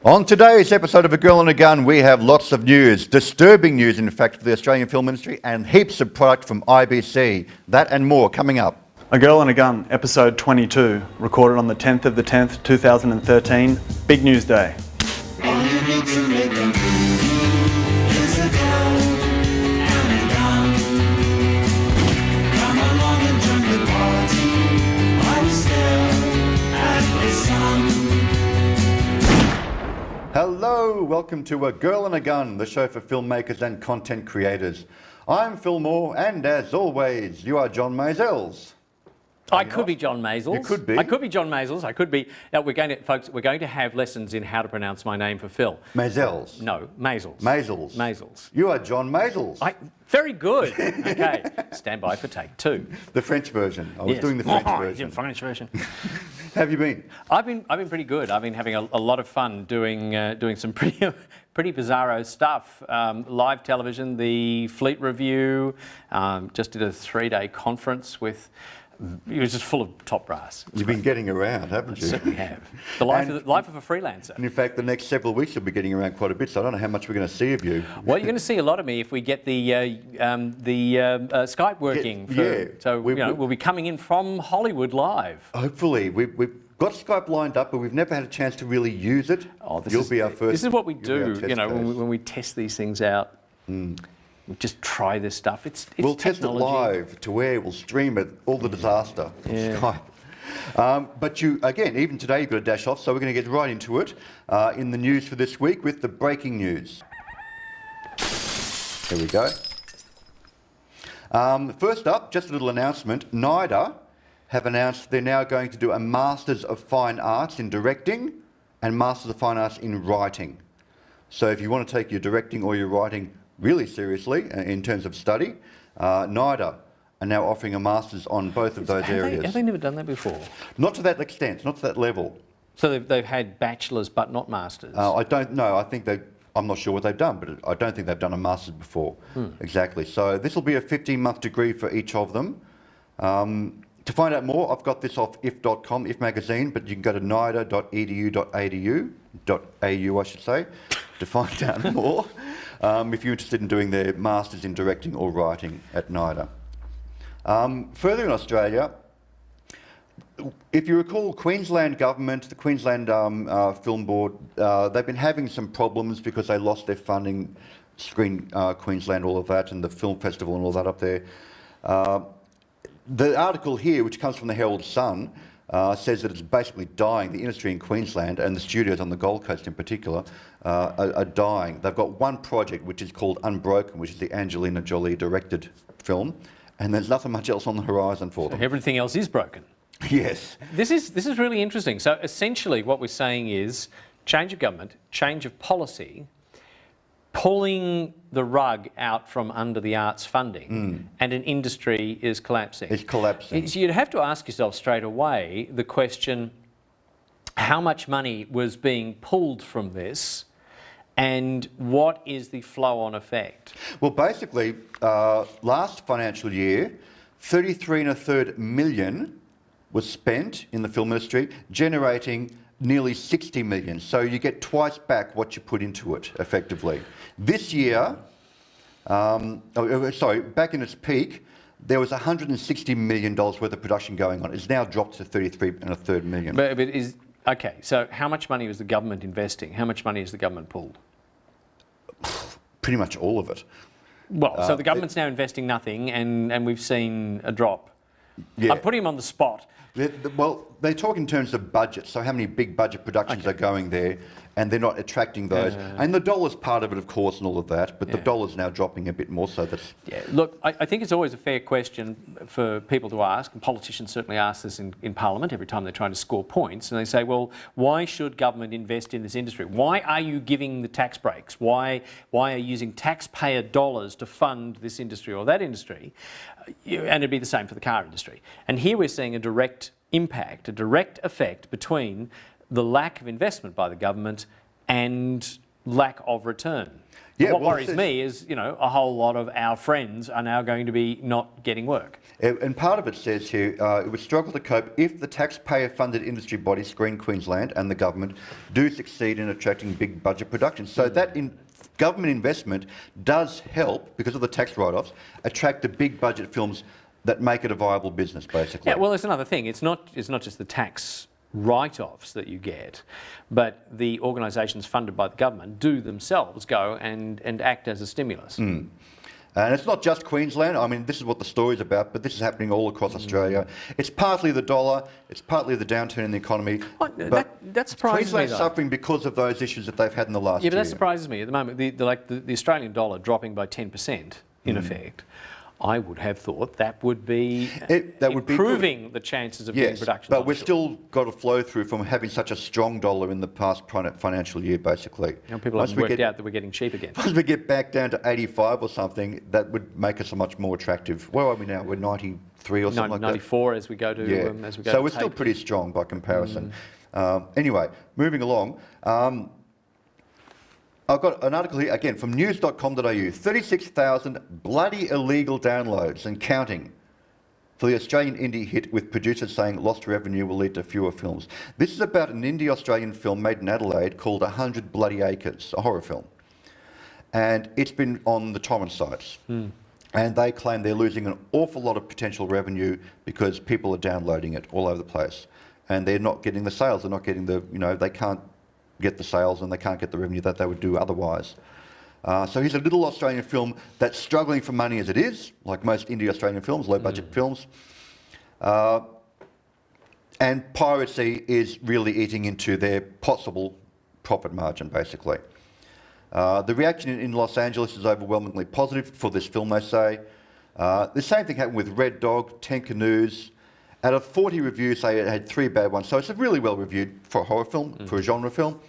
On today's episode of A Girl and a Gun, we have lots of news, disturbing news in fact for the Australian film industry, and heaps of product from IBC. That and more coming up. A Girl and a Gun, episode 22, recorded on the 10th of the 10th, 2013, Big News Day. All you need to make a movie is a girl and a gun. Come along and join the party while you stare at the sun. Hello, welcome to A Girl and a Gun, the show for filmmakers and content creators. I'm Phil Moore, and as always, you are John Maisels. I could be John Maisels. You could be. I could be John Maisels. I could be. Now we're going to have lessons in how to pronounce my name for Phil. Maisels. No, Maisels. Maisels. Maisels. You are John Maisels. Very good. Okay, stand by for take two. The French version. I was Yes. doing the French version. French version. Have you been? I've been pretty good. I've been having a lot of fun doing some pretty bizarro stuff. Live television, the Fleet Review. Just did a 3-day conference with. It was just full of top brass. You've been getting around, haven't you? I certainly have. The life of a freelancer. And in fact, the next several weeks you'll be getting around quite a bit, so I don't know how much we're going to see of you. Well, you're going to see a lot of me if we get the Skype working. We'll be coming in from Hollywood live. Hopefully. We've got Skype lined up, but we've never had a chance to really use it. You'll be our first. This is what we you'll do, when we test these things out. We just try this stuff. We'll technology. test it live to where we'll stream it, all the disaster from Skype. But again, even today you've got to dash off, so we're going to get right into it in the news for this week with the breaking news. There we go. First up, just a little announcement. NIDA have announced they're now going to do a Masters of Fine Arts in Directing and Masters of Fine Arts in Writing. So if you want to take your directing or your writing really seriously in terms of study, NIDA are now offering a Masters on both of those areas. Have they never done that before? Not to that extent, not to that level. So they've had bachelors but not masters? I don't know. I'm not sure what they've done, but I don't think they've done a Masters before. Exactly. So this will be a 15-month degree for each of them. To find out more, I've got this off if.com, if magazine, but you can go to nida.edu.au, I should say, to find out more if you're interested in doing their Masters in Directing or Writing at NIDA. Further in Australia, if you recall, Queensland government, the Queensland Film Board, they've been having some problems because they lost their funding, Screen Queensland, all of that, and the film festival and all that up there. The article here, which comes from the Herald Sun, says that it's basically dying. The industry in Queensland and the studios on the Gold Coast in particular are dying. They've got one project which is called Unbroken, which is the Angelina Jolie directed film, and there's nothing much else on the horizon for them. Everything else is broken. Yes. This is really interesting. So essentially what we're saying is change of government, change of policy, pulling the rug out from under the arts funding, and an industry is collapsing. It's collapsing. So you'd have to ask yourself straight away the question, how much money was being pulled from this, and what is the flow-on effect? Well, basically, last financial year, 33.33 million was spent in the film industry, generating nearly 60 million. So you get twice back what you put into it, effectively. This year, back in its peak, there was $160 million worth of production going on. It's now dropped to 33.33 million. But okay, so how much money was the government investing? How much money has the government pulled? Pretty much all of it. Well, so the government's now investing nothing, and we've seen a drop. Yeah. I'm putting him on the spot. Well, they talk in terms of budget, so how many big budget productions are going there, and they're not attracting those. And the dollar's part of it, of course, and all of that, but the dollar's now dropping a bit more, so that's... Yeah, look, I think it's always a fair question for people to ask, and politicians certainly ask this in Parliament every time they're trying to score points, and they say, well, why should government invest in this industry? Why are you giving the tax breaks? Why are you using taxpayer dollars to fund this industry or that industry? And it'd be the same for the car industry. And here we're seeing a direct impact, a direct effect between the lack of investment by the government and lack of return. Yeah, What well, worries me is, a whole lot of our friends are now going to be not getting work. And part of it says here, it would struggle to cope if the taxpayer-funded industry bodies, Screen Queensland and the government, do succeed in attracting big budget productions. So that government investment does help, because of the tax write-offs, attract the big budget films that make it a viable business, basically. Yeah, well, there's another thing. It's not just the tax write-offs that you get, but the organisations funded by the government do themselves go and act as a stimulus. And it's not just Queensland. I mean, this is what the story's about, but this is happening all across Australia. It's partly the dollar, it's partly the downturn in the economy. That surprises me, Queensland's though. suffering because of those issues that they've had in the last year. Yeah, but that surprises me. At the moment, the Australian dollar dropping by 10%, in effect, I would have thought that would be improving the chances of getting production. But we've still got a flow through from having such a strong dollar in the past financial year, basically. People haven't worked out that we're getting cheap again. Once we get back down to 85 or something, that would make us much more attractive. Where are we now? We're 93 or something like that? 94 as we go to... So we're still pretty strong by comparison. Anyway, moving along. I've got an article here, again, from news.com.au. 36,000 bloody illegal downloads and counting for the Australian indie hit, with producers saying lost revenue will lead to fewer films. This is about an indie-Australian film made in Adelaide called 100 Bloody Acres, a horror film. And it's been on the torrent sites. And they claim they're losing an awful lot of potential revenue because people are downloading it all over the place. And they're not getting the sales, they're not getting the, they can't get the sales and they can't get the revenue that they would do otherwise. So here's a little Australian film that's struggling for money as it is, like most indie Australian films, low budget films. And piracy is really eating into their possible profit margin, basically. The reaction in Los Angeles is overwhelmingly positive for this film, they say. The same thing happened with Red Dog, 10 Canoes. Out of 40 reviews, they had 3 bad ones. So it's really well reviewed for a horror film, for a genre film.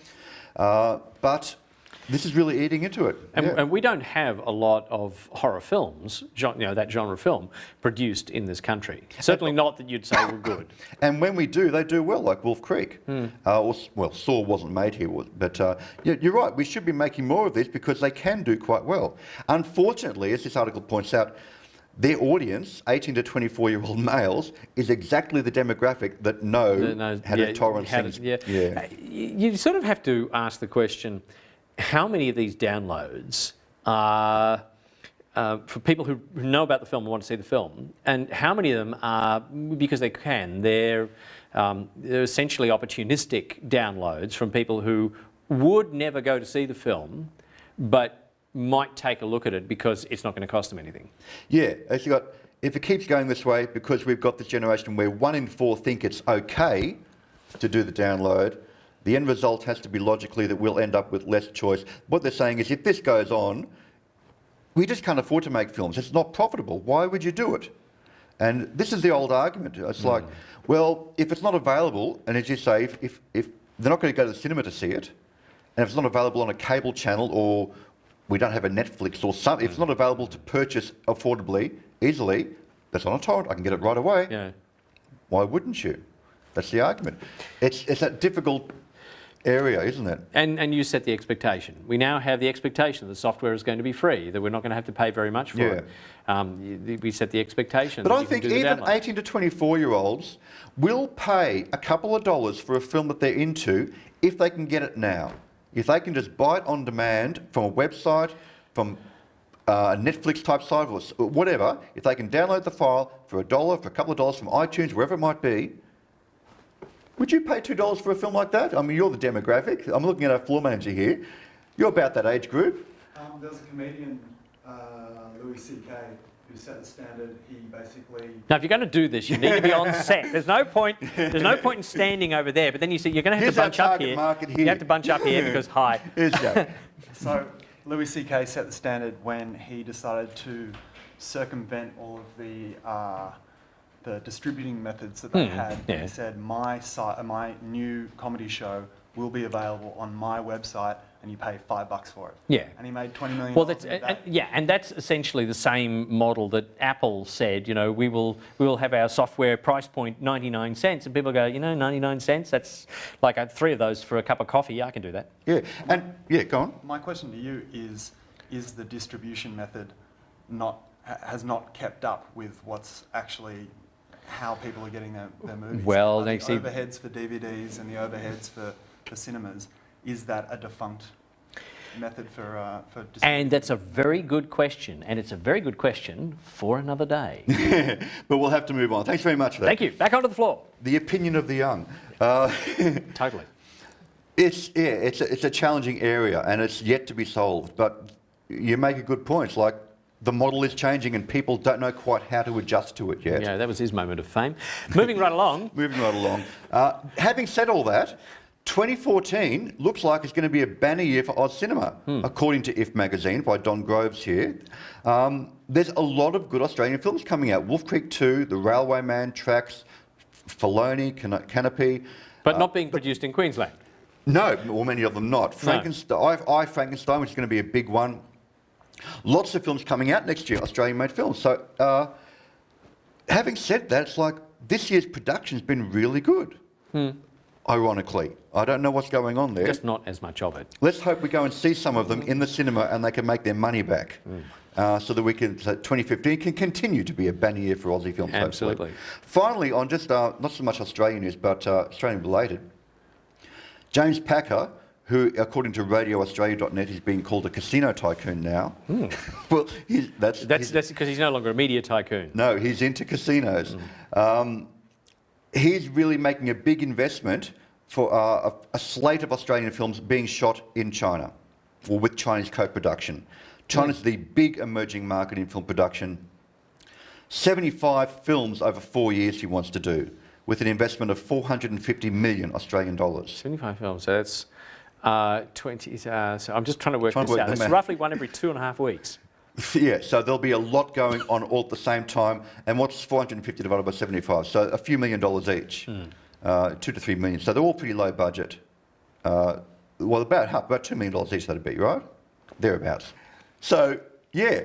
But this is really eating into it. And we don't have a lot of horror films, that genre film, produced in this country. Certainly not that you'd say were good. And when we do, they do well, like Wolf Creek. Saw wasn't made here, but you're right, we should be making more of these because they can do quite well. Unfortunately, as this article points out, their audience, 18 to 24-year-old males, is exactly the demographic that had a torrent since. You sort of have to ask the question, how many of these downloads are for people who know about the film and want to see the film, and how many of them are because they can? They're essentially opportunistic downloads from people who would never go to see the film, but might take a look at it because it's not going to cost them anything. Yeah, if it keeps going this way, because we've got this generation where 1 in 4 think it's okay to do the download, the end result has to be logically that we'll end up with less choice. What they're saying is if this goes on, we just can't afford to make films. It's not profitable. Why would you do it? And this is the old argument. It's like, well, if it's not available, and as you say, if they're not going to go to the cinema to see it, and if it's not available on a cable channel, or we don't have a Netflix or something, if it's not available to purchase affordably, easily, that's on a torrent, I can get it right away. Yeah. Why wouldn't you? That's the argument. It's that difficult area, isn't it? And you set the expectation. We now have the expectation that the software is going to be free, that we're not going to have to pay very much for it. We set the expectation. But I think even 18 to 24-year-olds will pay a couple of dollars for a film that they're into if they can get it now. If they can just buy it on demand from a website, from a Netflix type site, or whatever, if they can download the file for $1, for a couple of dollars from iTunes, wherever it might be, would you pay $2 for a film like that? I mean, you're the demographic. I'm looking at our floor manager here. You're about that age group. There was a comedian, Louis C.K., who set the standard. He basically... Now, if you're going to do this, you need to be on set. There's no point in standing over there. But then you see, you're going to have to bunch up here. You have to bunch up here because, hi. Here's Joe. So, Louis C.K. set the standard when he decided to circumvent all of the distributing methods that they had. Yeah. He said, my new comedy show will be available on my website, and you pay $5 for it. Yeah. And he made $20 million. Well, that's, in a day. and that's essentially the same model that Apple said, you know, we will have our software price point 99 cents, and people go, you know, 99 cents, that's like 3 of those for a cup of coffee, I can do that. Yeah, and yeah, go on. My question to you is the distribution method has not kept up with what's actually how people are getting their movies? Well, Are they the see overheads for DVDs and the overheads for cinemas, is that a defunct method for distribution? And that's a very good question, and it's a very good question for another day. But we'll have to move on. Thanks very much for that. Thank you. Back onto the floor. The opinion of the young. Totally. It's a challenging area, and it's yet to be solved. But you make a good point. It's like the model is changing, and people don't know quite how to adjust to it yet. Yeah, that was his moment of fame. Moving right along. Moving right along. Having said all that, 2014 looks like it's going to be a banner year for Oz cinema, according to If magazine by Don Groves here. There's a lot of good Australian films coming out. Wolf Creek 2, The Railwayman, Tracks, Filoni, Canopy. But not being produced in Queensland. No, or many of them not. Frankenstein, Frankenstein, which is going to be a big one. Lots of films coming out next year, Australian-made films. So, having said that, it's like this year's production's been really good. Ironically, I don't know what's going on there. Just not as much of it. Let's hope we go and see some of them in the cinema and they can make their money back, so that 2015 can continue to be a banner year for Aussie films. Absolutely. Hopefully. Finally, on just not so much Australian news, but Australian related, James Packer, who, according to RadioAustralia.net, is being called a casino tycoon now. Well, that's because he's no longer a media tycoon. No, he's into casinos. He's really making a big investment for a slate of Australian films being shot in China, or with Chinese co-production. China's the big emerging market in film production. 75 films over 4 years he wants to do, with an investment of 450 million Australian dollars. 75 films, so that's 20, so I'm just trying to work this out. It's out. roughly one every 2.5 weeks. Yeah, so there'll be a lot going on all at the same time. And what's 450 divided by 75? So a few $1 million each, 2 to 3 million. So they're all pretty low budget. Well, about $2 million each, that'd be, right? Thereabouts. So, yeah,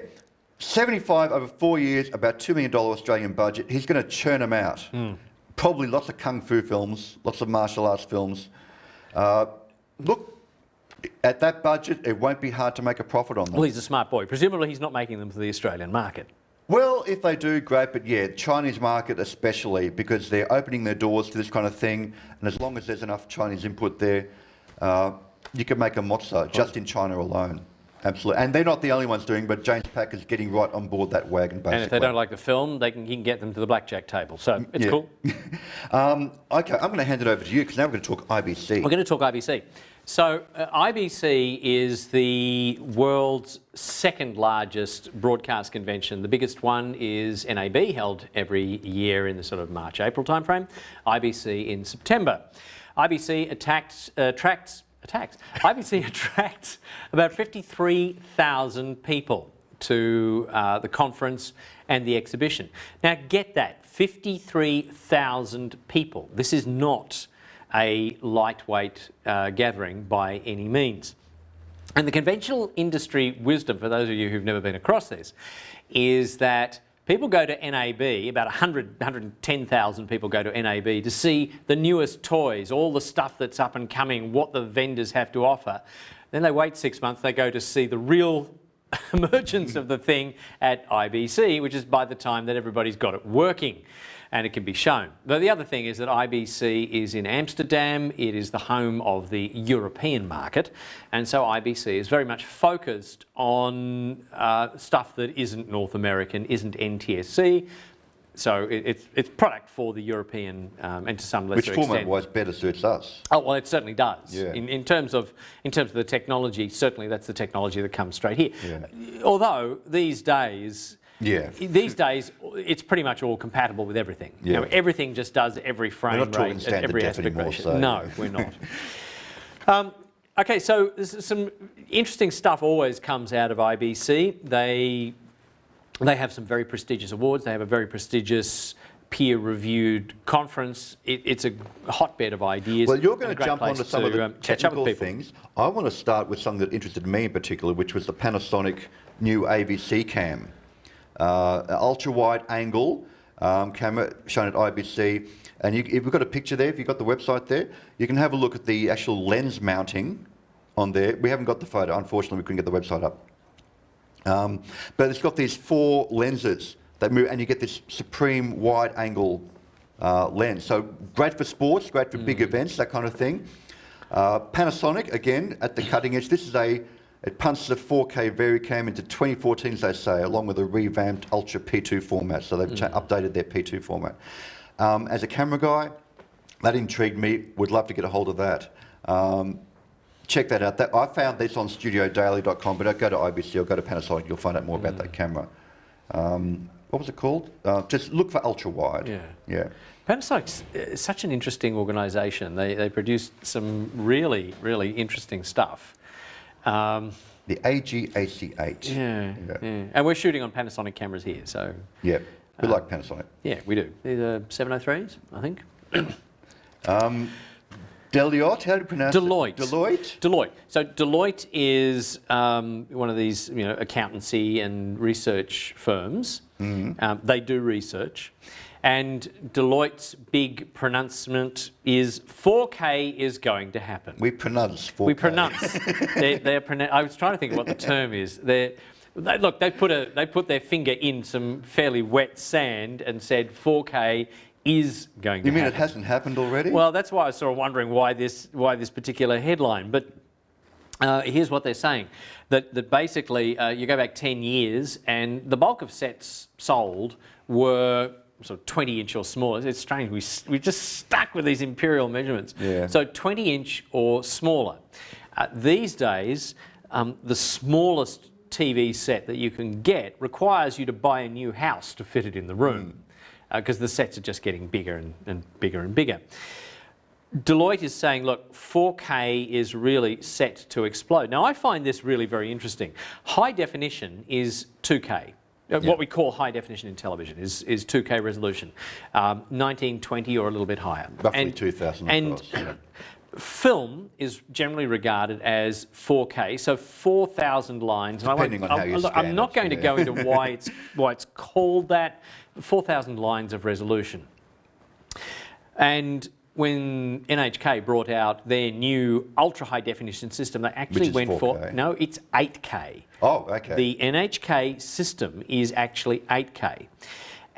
75 over 4 years, about $2 million Australian budget. He's going to churn them out. Probably lots of kung fu films, lots of martial arts films. Look, at that budget, it won't be hard to make a profit on them. Well, he's a smart boy. Presumably he's not making them for the Australian market. Well, if they do, great, but yeah, Chinese market especially, because they're opening their doors to this kind of thing, and as long as there's enough Chinese input there, you can make a mozza just in China alone. Absolutely. And they're not the only ones doing, but James Packer's getting right on board that wagon, basically. And if they don't like the film, he can get them to the blackjack table. So it's cool. Okay, I'm going to hand it over to you, because now we're going to talk IBC. We're going to talk IBC. So IBC is the world's second largest broadcast convention. The biggest one is NAB, held every year in the sort of March, April timeframe. IBC in September. IBC attracts about 53,000 people to the conference and the exhibition. Now get that, 53,000 people. This is not a lightweight gathering by any means. And the conventional industry wisdom, for those of you who've never been across this, is that people go to NAB, about 110,000 people go to NAB to see the newest toys, all the stuff that's up and coming, what the vendors have to offer. Then they wait 6 months, they go to see the real emergence of the thing at IBC, which is by the time that everybody's got it working and it can be shown. But the other thing is that IBC is in Amsterdam. It is the home of the European market. And so IBC is very much focused on stuff that isn't North American, isn't NTSC. So it's product for the European and to some lesser extent. Which format-wise better suits us. Oh, well, it certainly does. Yeah. In terms of the technology, certainly that's the technology that comes straight here. Yeah. Although these days, Yeah. these days, it's pretty much all compatible with everything. Yeah. You know, everything just does every frame not talking rate, standard every def aspect anymore, ratio. so- No, we're not. Okay, so there's some interesting stuff always comes out of IBC. They have some very prestigious awards. They have a very prestigious peer-reviewed conference. It's a hotbed of ideas. Well, you're going and a to great jump place onto some of to, the catch up technical with people. things. I want to start with something that interested me in particular, which was the Panasonic new AVC cam. Ultra-wide angle camera shown at IBC. And if you've got a picture there, if you've got the website there, you can have a look at the actual lens mounting on there. We haven't got the photo, unfortunately, we couldn't get the website up. But it's got these 4 lenses that move, and you get this supreme wide angle lens. So great for sports, great for big events, that kind of thing. Panasonic, again, at the cutting edge. This is it punches a 4K VariCam into 2014, as they say, along with a revamped Ultra P2 format. So they've updated their P2 format. As a camera guy, that intrigued me. Would love to get a hold of that. Check that out. I found this on studiodaily.com, but go to IBC or go to Panasonic, you'll find out more about that camera. What was it called? Just look for ultra wide. Yeah. Panasonic's such an interesting organisation. They produce some really, really interesting stuff. The AG-AC8. Yeah. And we're shooting on Panasonic cameras here, so... Yeah, we like Panasonic. Yeah, we do. They're the 703s, I think. Deloitte, how do you pronounce Deloitte. it? Deloitte? Deloitte. So Deloitte is one of these, accountancy and research firms. They do research. And Deloitte's big pronouncement is 4K is going to happen. We pronounce 4K. We pronounce. I was trying to think of what the term is. They put their finger in some fairly wet sand and said 4K is going to happen. You mean it hasn't happened already? Well, that's why I was sort of wondering why this particular headline. But here's what they're saying: that basically you go back 10 years, and the bulk of sets sold were sort of 20-inch or smaller. It's strange. We just stuck with these imperial measurements. Yeah. So 20-inch or smaller. These days, the smallest TV set that you can get requires you to buy a new house to fit it in the room, because the sets are just getting bigger and bigger and bigger. Deloitte is saying, look, 4K is really set to explode. Now, I find this really very interesting. High definition is 2K. What we call high definition in television is 2K resolution, 1920 or a little bit higher. Roughly 2000 across. Film is generally regarded as 4K, so 4,000 lines. Depending on how you scan I'm not going to go into why it's called that. 4,000 lines of resolution. And when NHK brought out their new ultra high definition system, they actually went 4K. for it's 8K. Oh, okay. The NHK system is actually 8K,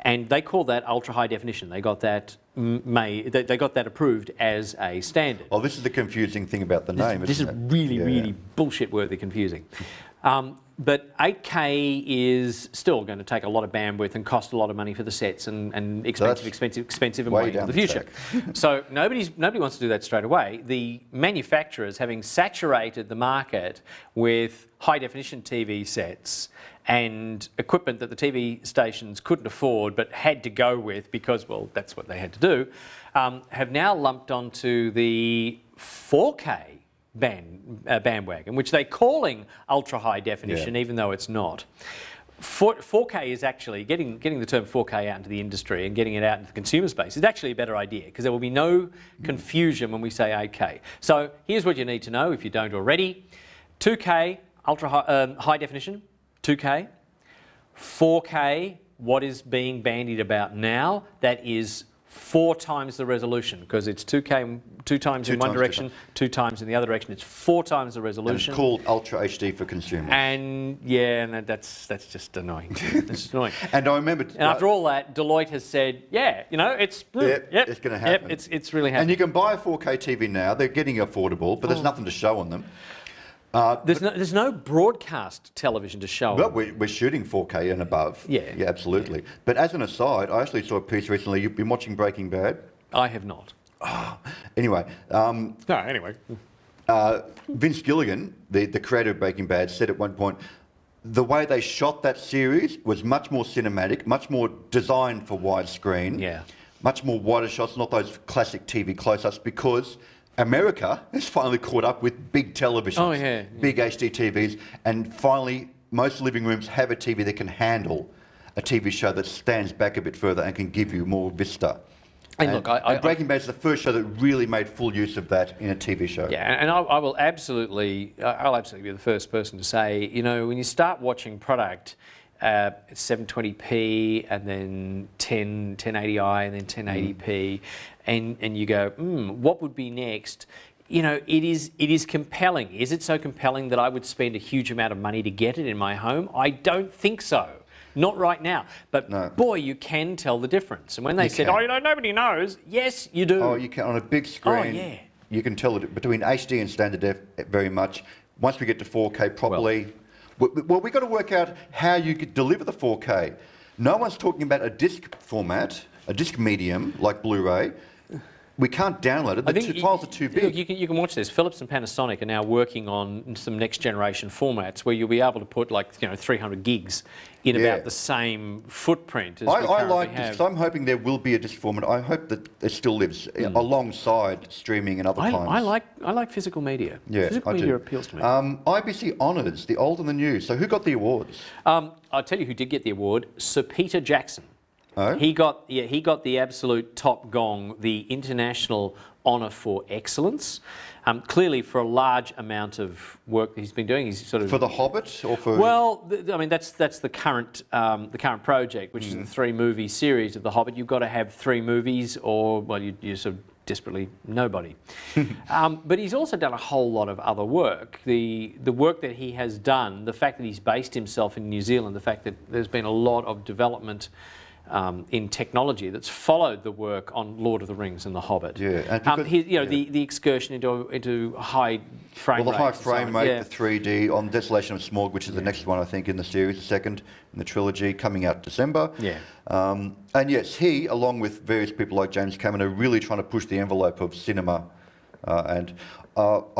and they call that ultra high definition. They got that they got that approved as a standard. Oh, this is the confusing thing about the name. This is isn't it? really bullshit-worthy confusing. But 8K is still going to take a lot of bandwidth and cost a lot of money for the sets and expensive and way into the future. So nobody wants to do that straight away. The manufacturers, having saturated the market with high-definition TV sets and equipment that the TV stations couldn't afford but had to go with because, well, that's what they had to do, have now lumped onto the 4K bandwagon, which they're calling ultra high definition, even though it's not. 4K is actually getting the term 4K out into the industry and getting it out into the consumer space is actually a better idea, because there will be no confusion when we say 8K. So here's what you need to know if you don't already: 2K ultra high definition, 2K, 4K. What is being bandied about now? That is 4 times the resolution, because it's 2K 2 times in one direction, 2 times in the other direction. It's 4 times the resolution. And called Ultra HD for consumers. And that's just annoying. It's just annoying. And I remember. And after all that, Deloitte has said, it's it's going to happen. It's really happening. And you can buy a 4K TV now. They're getting affordable, but there's nothing to show on them. There's no broadcast television to show. Well, we're shooting 4K and above. Yeah, absolutely. But as an aside, I actually saw a piece recently. You've been watching Breaking Bad? I have not. Anyway. Anyway. Vince Gilligan, the creator of Breaking Bad, said at one point, the way they shot that series was much more cinematic, much more designed for widescreen. Yeah. Much more wider shots, not those classic TV close-ups, because America has finally caught up with big televisions, big HD TVs, and finally most living rooms have a TV that can handle a TV show that stands back a bit further and can give you more vista. And look, and Breaking Bad is the first show that really made full use of that in a TV show. Yeah, and I'll absolutely be the first person to say, you know, when you start watching product, 720p and then 1080i and then 1080p, and you go, what would be next? You know, it is compelling. Is it so compelling that I would spend a huge amount of money to get it in my home? I don't think so. Not right now. But boy, you can tell the difference. And when they said, you know, nobody knows, yes, you do. Oh, you can, on a big screen, you can tell it between HD and standard def very much. Once we get to 4K properly, well, we've got to work out how you could deliver the 4K. No one's talking about a disc format, a disc medium like Blu-ray. We can't download it. The files are too big. Look, you can watch this. Philips and Panasonic are now working on some next generation formats where you'll be able to put 300 gigs in about the same footprint as we currently like have. this. I'm hoping there will be a disc format. I hope that it still lives alongside streaming and other times. I like physical media. Yeah, physical media appeals to me. IBC honours the old and the new. So who got the awards? I'll tell you who did get the award. Sir Peter Jackson. Oh? He got the absolute top gong, the International Honour for Excellence. Clearly, for a large amount of work that he's been doing, he's sort of for The Hobbit or for. Well, I mean that's the current project, which is the 3-movie series of The Hobbit. You've got to have 3 movies, or you're sort of desperately nobody. But he's also done a whole lot of other work. The work that he has done, the fact that he's based himself in New Zealand, the fact that there's been a lot of development in technology that's followed the work on Lord of the Rings and The Hobbit. Yeah, and the excursion into high frame rate. Well, the high frame rate, the 3D on Desolation of Smaug, which is the next one I think in the series, the second in the trilogy, coming out December. Yeah. And yes, he, along with various people like James Cameron, are really trying to push the envelope of cinema. I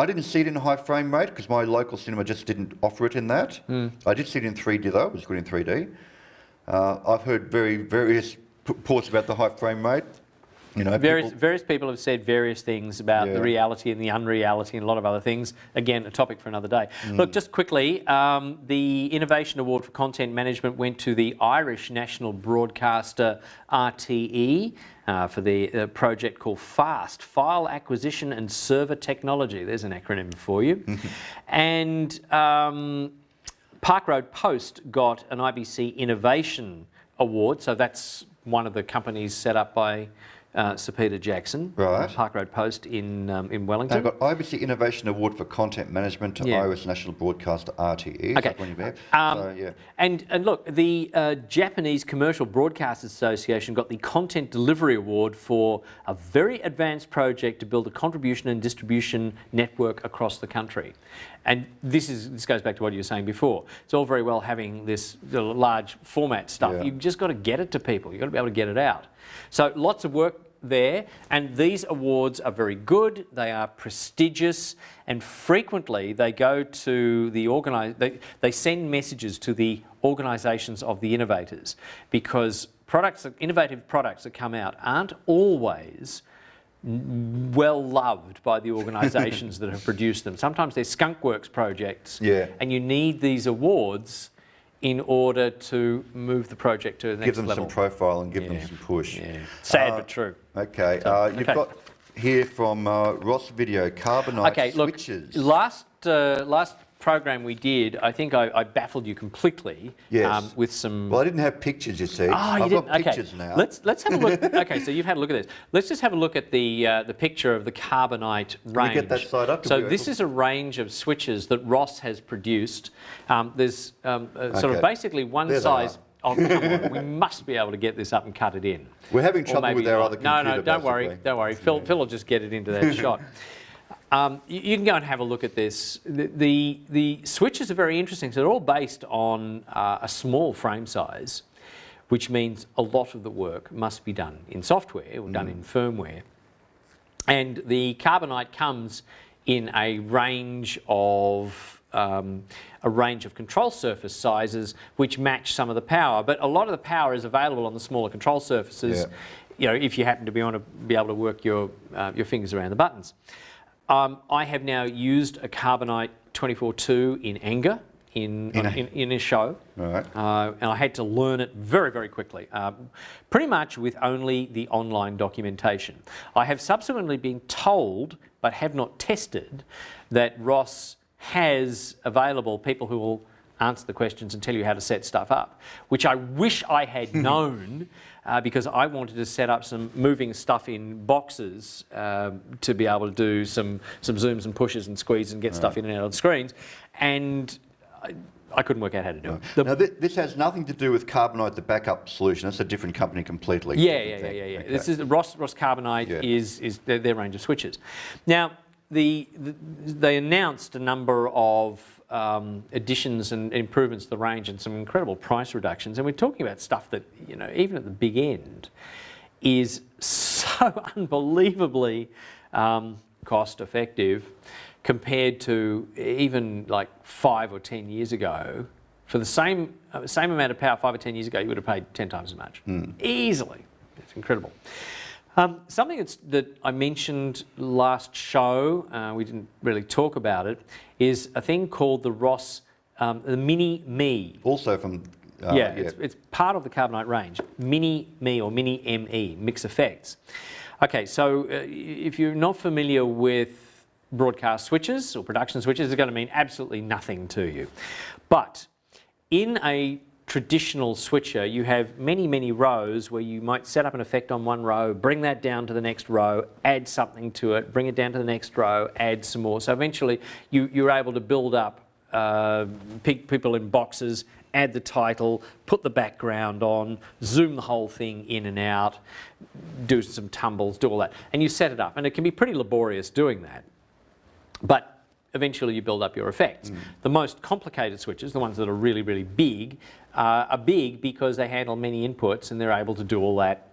didn't see it in high frame rate because my local cinema just didn't offer it in that. I did see it in 3D though. It was good in 3D. I've heard various reports about the high frame rate. You know, various people have said various things about the reality and the unreality and a lot of other things. Again, a topic for another day. Look, just quickly, the Innovation Award for Content Management went to the Irish national broadcaster RTE for the project called FAST, File Acquisition and Server Technology. There's an acronym for you. And Park Road Post got an IBC Innovation Award, so that's one of the companies set up by Sir Peter Jackson, right. Park Road Post in Wellington. They've got IBC Innovation Award for Content Management to Irish national broadcaster RTE. Okay. And look, the Japanese Commercial Broadcasters Association got the Content Delivery Award for a very advanced project to build a contribution and distribution network across the country. And this goes back to what you were saying before. It's all very well having this large format stuff. Yeah. You've just got to get it to people. You've got to be able to get it out. So lots of work there, and these awards are very good. They are prestigious, and frequently they go to the they send messages to the organisations of the innovators, because innovative products that come out aren't always well loved by the organisations that have produced them. Sometimes they're skunkworks projects, and you need these awards in order to move the project to the next level. Give them some profile and give them some push. Yeah. Sad but true. Okay, you've got here from Ross Video, carbonite switches. Look, last program we did, I think I baffled you completely with some... Well, I didn't have pictures, you see. I've got pictures now. Let's have a look. Okay, so you've had a look at this. Let's just have a look at the picture of the carbonite range. Can we get that side up? So this is a range of switches that Ross has produced. There's sort of basically one size... Oh, come on. We must be able to get this up and cut it in. We're having trouble with our other computer, No, don't worry. Phil will just get it into that shot. You can go and have a look at this. The switches are very interesting. So they're all based on a small frame size, which means a lot of the work must be done in software or done in firmware. And the carbonite comes in a range of control surface sizes which match some of the power, but a lot of the power is available on the smaller control surfaces. You know, if you happen to be able to work your fingers around the buttons. I have now used a carbonite 24-2 in anger. in a show, Right. and I had to learn it very, very quickly, pretty much with only the online documentation. I have subsequently been told, but have not tested, that Ross has available people who will answer the questions and tell you how to set stuff up, which I wish I had known, because I wanted to set up some moving stuff in boxes to be able to do some zooms and pushes and squeezes and get stuff in and out of the screens, and I couldn't work out how to do it. Now, this has nothing to do with Carbonite, the backup solution. That's a different company completely. Yeah. Okay. This is Ross Carbonite is their range of switches. Now, they announced a number of additions and improvements to the range and some incredible price reductions, and we're talking about stuff that, you know, even at the big end is so unbelievably cost effective compared to even like 5 or 10 years ago. For the same amount of power 5 or 10 years ago, you would have paid 10 times as much. Easily. It's incredible. Something that I mentioned last show, we didn't really talk about it, is a thing called the Ross, the Mini Me. Also from... It's part of the Carbonite range. Mini Me or Mini ME, Mix Effects. Okay, so if you're not familiar with broadcast switches or production switches, it's going to mean absolutely nothing to you. But in a traditional switcher, you have many, many rows where you might set up an effect on one row, bring that down to the next row, add something to it, bring it down to the next row, add some more. So eventually you're able to build up people in boxes, add the title, put the background on, zoom the whole thing in and out, do some tumbles, do all that. And you set it up. And it can be pretty laborious doing that. But eventually you build up your effects. The most complicated switches, the ones that are really, really big, are big because they handle many inputs and they're able to do all that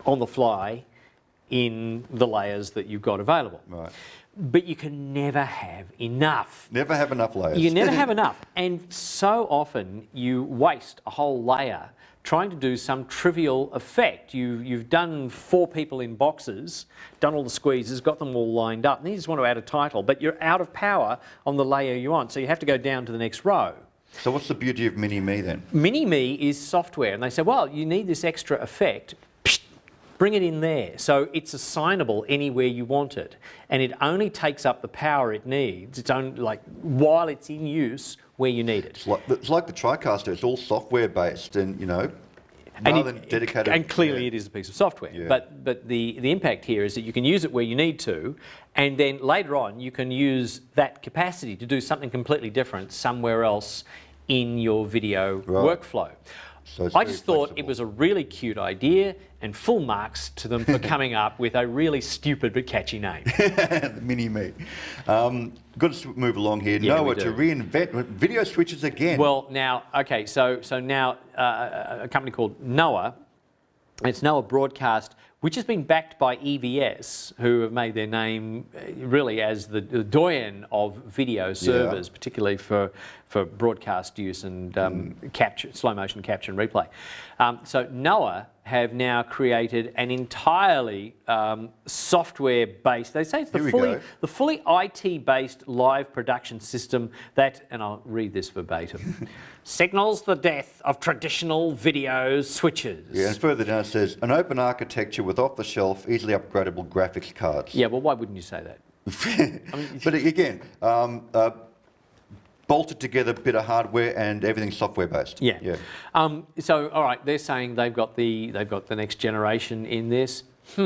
on the fly in the layers that you've got available. Right. But you can never have enough. Never have enough layers. You never have enough. And so often you waste a whole layer trying to do some trivial effect. You've done 4 people in boxes, done all the squeezes, got them all lined up, and you just want to add a title, but you're out of power on the layer you're on, so you have to go down to the next row. So what's the beauty of Mini Me then? Mini Me is software, and they say, well, you need this extra effect, bring it in there. So it's assignable anywhere you want it, and it only takes up the power it needs. It's only like while it's in use where you need it. It's like the TriCaster. It's all software based, and you know, rather than dedicated. And clearly, it is a piece of software. Yeah. But the impact here is that you can use it where you need to, and then later on you can use that capacity to do something completely different somewhere else in your video workflow. So I just thought it was a really cute idea, and full marks to them for coming up with a really stupid but catchy name. Mini Me. Got to move along here. Yeah, Noah to reinvent video switches again. Well, now, okay, so now a company called Noah, it's Noah Broadcast, which has been backed by EVS, who have made their name really as the doyen of video servers, particularly for broadcast use and slow motion capture and replay. So Noah have now created an entirely software-based, they say it's the fully IT-based live production system that, and I'll read this verbatim, signals the death of traditional video switches. Yeah, and further down it says, an open architecture with off-the-shelf, easily upgradable graphics cards. Yeah, well, why wouldn't you say that? I mean, but again, bolted together bit of hardware and everything's software based. Yeah. So, all right, they're saying they've got the next generation in this. I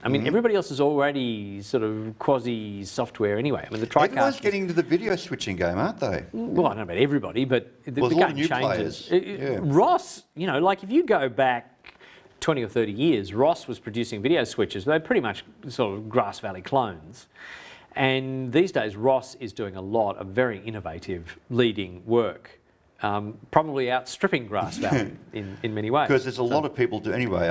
mean, everybody else is already sort of quasi software anyway. I mean, the TriCaster. Everyone's getting into the video switching game, aren't they? Well, I don't know about everybody, but the Well, there's a lot of game new changes. players. Ross, you know, like if you go back 20 or 30 years, Ross was producing video switches. They're pretty much sort of Grass Valley clones. And these days, Ross is doing a lot of very innovative leading work, probably outstripping Grass Valley in many ways. Because there's a lot of people do anyway.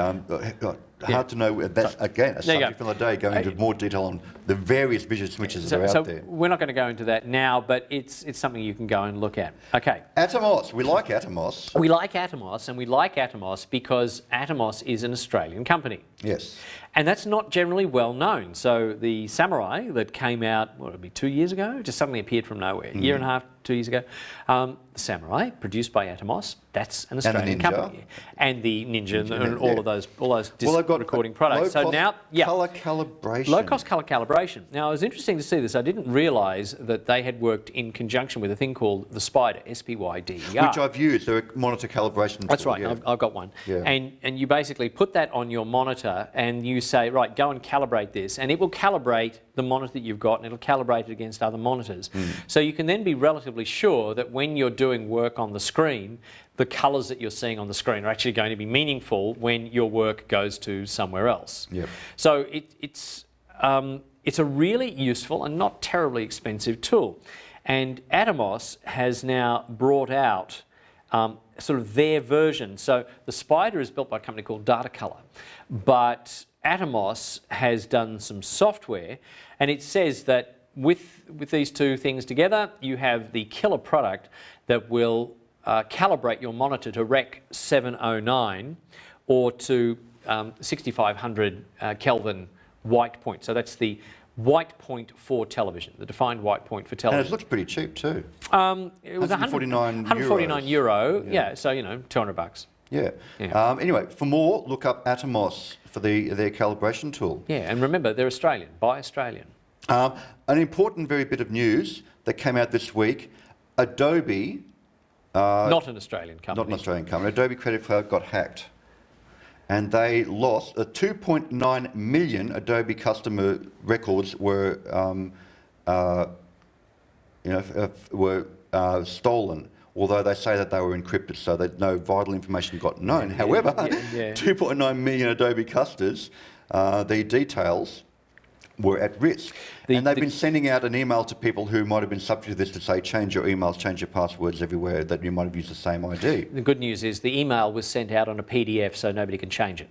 hard to know. That's, again, a There you subject go. for the day, going into more detail on the various vision switches that are out there. We're not going to go into that now, but it's something you can go and look at. Okay. Atomos. We like Atomos. We like Atomos, and we like Atomos because Atomos is an Australian company. Yes. And that's not generally well known. So the Samurai that came out, what would it be, 2 years ago? Just suddenly appeared from nowhere. A year and a half, 2 years ago. Samurai, produced by Atomos, that's an Australian company. And the Ninja and all of those disc recording products. So now, colour calibration. Low-cost colour calibration. Now, it was interesting to see this. I didn't realise that they had worked in conjunction with a thing called the Spider, S-P-Y-D-E-R. Which I've used. They're a monitor calibration That's tool, right, yeah. I've got one. Yeah. And you basically put that on your monitor and you say, right, go and calibrate this. And it will calibrate the monitor that you've got and it'll calibrate it against other monitors. So you can then be relatively sure that when you're doing work on the screen, the colours that you're seeing on the screen are actually going to be meaningful when your work goes to somewhere else. Yep. So it's a really useful and not terribly expensive tool. And Atomos has now brought out sort of their version. So the Spider is built by a company called Datacolor, but Atomos has done some software, and it says that with these two things together, you have the killer product that will calibrate your monitor to Rec 709 or to 6500 Kelvin white point. So that's the white point for television, the defined white point for television. And it looks pretty cheap too. It was 149 euro. Yeah. Yeah, so $200. Yeah. Anyway, for more, look up Atomos for their calibration tool. Yeah, and remember, they're Australian, by Australian. An important very bit of news that came out this week, Adobe... Not an Australian company. Not an Australian company. Adobe Creative Cloud got hacked. And they lost 2.9 million Adobe customer records were stolen. Although they say that they were encrypted, so that no vital information got known. However, 2.9 million Adobe customers, the details were at risk. And they've been sending out an email to people who might have been subject to this to say, change your emails, change your passwords everywhere, that you might have used the same ID. The good news is the email was sent out on a PDF, so nobody can change it.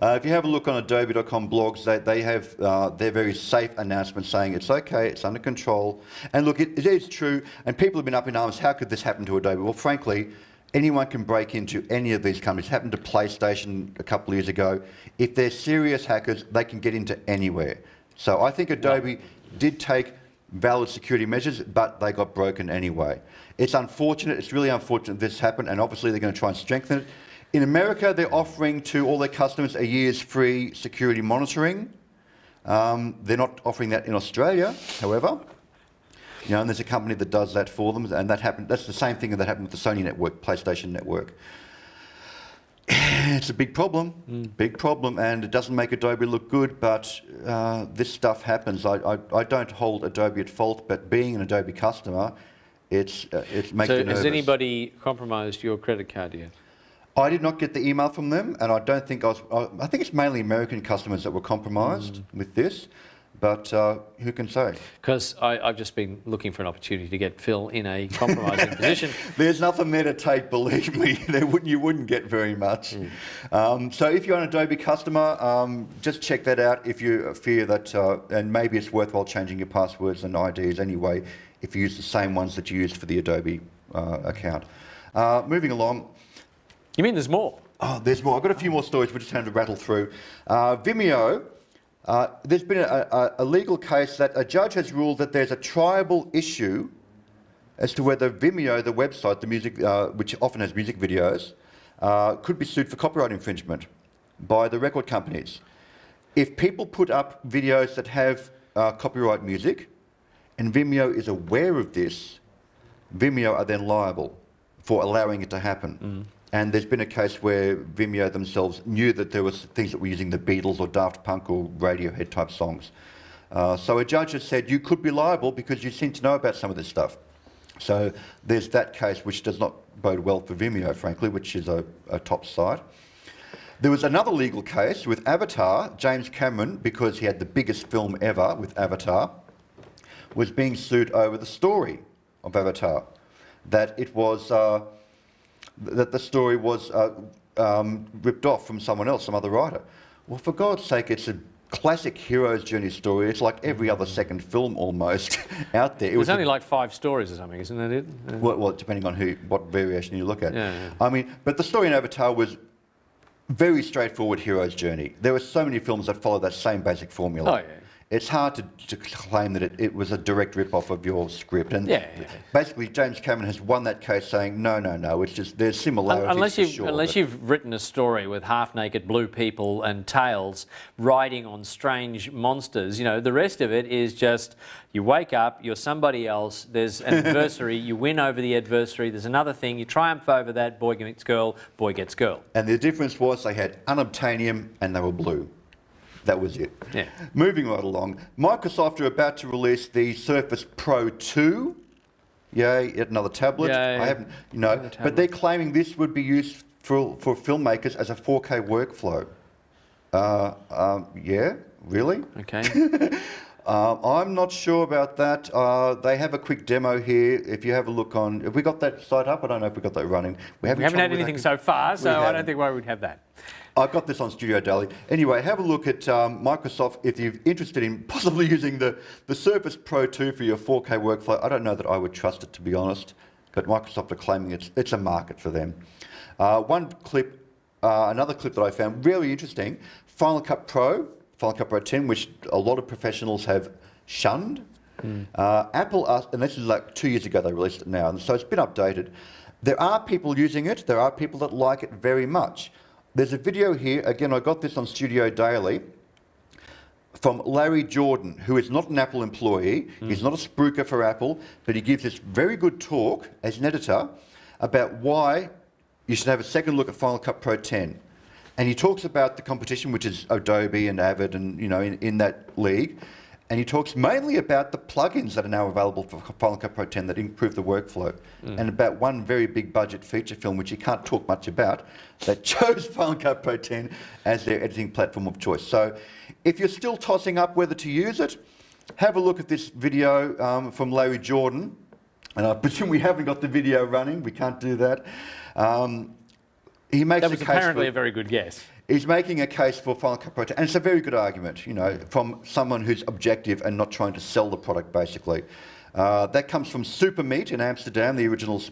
If you have a look on adobe.com blogs, they have their very safe announcement saying it's okay, it's under control. And look, it is true, and people have been up in arms, how could this happen to Adobe? Well, frankly, anyone can break into any of these companies. It happened to PlayStation a couple of years ago. If they're serious hackers, they can get into anywhere. So I think Adobe did take valid security measures, but they got broken anyway. It's unfortunate, it's really unfortunate this happened, and obviously they're going to try and strengthen it. In America, they're offering to all their customers a year's free security monitoring. They're not offering that in Australia, however. And there's a company that does that for them, and that's the same thing that happened with the Sony network, PlayStation network. It's a big problem, and it doesn't make Adobe look good, but this stuff happens. I don't hold Adobe at fault, but being an Adobe customer, it makes me nervous. So has anybody compromised your credit card yet? I did not get the email from them, and I don't think I think it's mainly American customers that were compromised with this. But who can say? Because I've just been looking for an opportunity to get Phil in a compromising position. There's nothing there to take, believe me. You wouldn't get very much. So if you're an Adobe customer, just check that out if you fear that, and maybe it's worthwhile changing your passwords and IDs anyway if you use the same ones that you used for the Adobe account. Moving along. You mean there's more? Oh, there's more. I've got a few more stories we're just going to rattle through. Vimeo. There's been a legal case that a judge has ruled that there's a triable issue as to whether Vimeo, the website, the music, which often has music videos, could be sued for copyright infringement by the record companies. If people put up videos that have copyright music, and Vimeo is aware of this, Vimeo are then liable for allowing it to happen. And there's been a case where Vimeo themselves knew that there was things that were using the Beatles or Daft Punk or Radiohead type songs. So a judge has said you could be liable because you seem to know about some of this stuff. So there's that case, which does not bode well for Vimeo, frankly, which is a top site. There was another legal case with Avatar. James Cameron, because he had the biggest film ever with Avatar, was being sued over the story of Avatar. That it was... that the story was ripped off from someone else, some other writer. Well, for God's sake, it's a classic hero's journey story. It's like every other second film almost out there. It There's only like 5 stories or something, isn't that it? well, depending on what variation you look at. Yeah. I mean, but the story in Avatar was very straightforward hero's journey. There were so many films that follow that same basic formula. Oh, yeah. It's hard to claim that it was a direct rip-off of your script. And Yeah. basically, James Cameron has won that case saying, no, it's just, there's similarities for sure. Unless you've written a story with half-naked blue people and tails riding on strange monsters, you know, the rest of it is just you wake up, you're somebody else, there's an adversary, you win over the adversary, there's another thing, you triumph over that, boy gets girl, boy gets girl. And the difference was they had unobtainium and they were blue. That was it. Yeah. Moving right along, Microsoft are about to release the Surface Pro 2. Yay, yet another tablet. Yay. I haven't, but they're claiming this would be used for filmmakers as a 4K workflow. Yeah, really? Okay. I'm not sure about that. They have a quick demo here. If you have a look on, have we got that site up? I don't know if we got that running. We haven't had anything so far, so I don't think why we'd have that. I've got this on Studio Daily. Anyway, have a look at Microsoft if you're interested in possibly using the Surface Pro 2 for your 4K workflow. I don't know that I would trust it, to be honest, but Microsoft are claiming it's a market for them. One clip, another clip that I found really interesting, Final Cut Pro 10, which a lot of professionals have shunned. Apple, and this is like 2 years ago they released it now, and so it's been updated. There are people using it. There are people that like it very much. There's a video here, again, I got this on Studio Daily, from Larry Jordan, who is not an Apple employee. He's not a spruiker for Apple, but he gives this very good talk as an editor about why you should have a second look at Final Cut Pro 10. And he talks about the competition, which is Adobe and Avid and, in that league. And he talks mainly about the plugins that are now available for Final Cut Pro 10 that improve the workflow, and about one very big budget feature film, which he can't talk much about, that chose Final Cut Pro 10 as their editing platform of choice. So if you're still tossing up whether to use it, have a look at this video from Larry Jordan. And I presume we haven't got the video running. We can't do that. He makes That was apparently a very good guess. He's making a case for Final Cut Pro 10, and it's a very good argument, from someone who's objective and not trying to sell the product, basically. That comes from Super Meat in Amsterdam, the original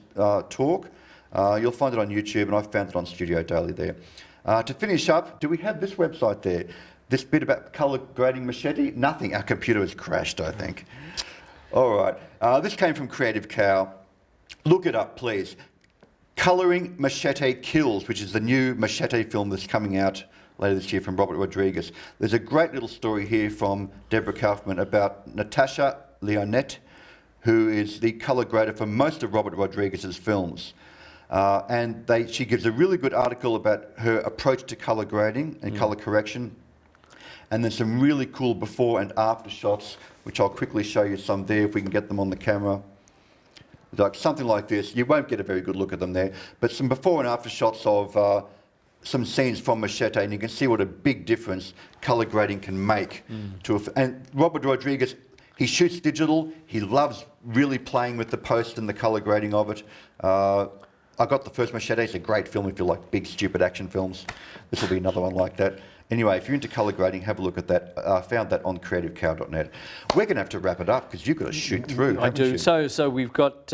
talk. You'll find it on YouTube, and I found it on Studio Daily there. To finish up, do we have this website there? This bit about colour grading machete? Nothing. Our computer has crashed, I think. All right. This came from Creative Cow. Look it up, please. Colouring Machete Kills, which is the new Machete film that's coming out later this year from Robert Rodriguez. There's a great little story here from Deborah Kaufman about Natasha Leonette, who is the colour grader for most of Robert Rodriguez's films. And she gives a really good article about her approach to colour grading and colour correction. And there's some really cool before and after shots, which I'll quickly show you some there if we can get them on the camera. Like something like this. You won't get a very good look at them there, but some before and after shots of some scenes from Machete, and you can see what a big difference colour grading can make. And Robert Rodriguez, he shoots digital. He loves really playing with the post and the colour grading of it. I got the first Machete. It's a great film if you like big, stupid action films. This will be another one like that. Anyway, if you're into colour grading, have a look at that. I found that on creativecow.net. We're going to have to wrap it up because you've got to shoot through. I do. You? So we've got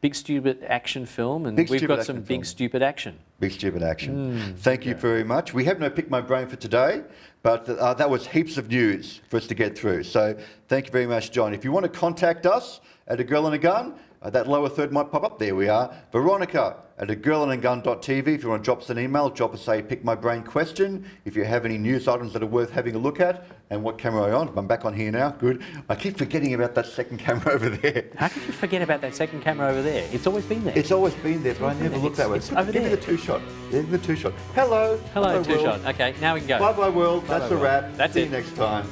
big stupid action film, and we've got some big stupid action. Big stupid action. Thank you very much. We have no Pick My Brain for today, but that was heaps of news for us to get through. So thank you very much, John. If you want to contact us at A Girl and a Gun, that lower third might pop up. There we are. Veronica at agirlandagun.tv. If you want to drop us an email, drop us a Pick My Brain question. If you have any news items that are worth having a look at, and what camera are you on? I'm back on here now. Good. I keep forgetting about that second camera over there. How can you forget about that second camera over there? It's always been there. It's always been there, but I never look that way. It's over Give me there. the two-shot. Give me the two-shot. Hello. Hello, Bye-bye, two shot. world. Okay, now we can go. Bye-bye, world. That's a wrap. That's See it. you next time.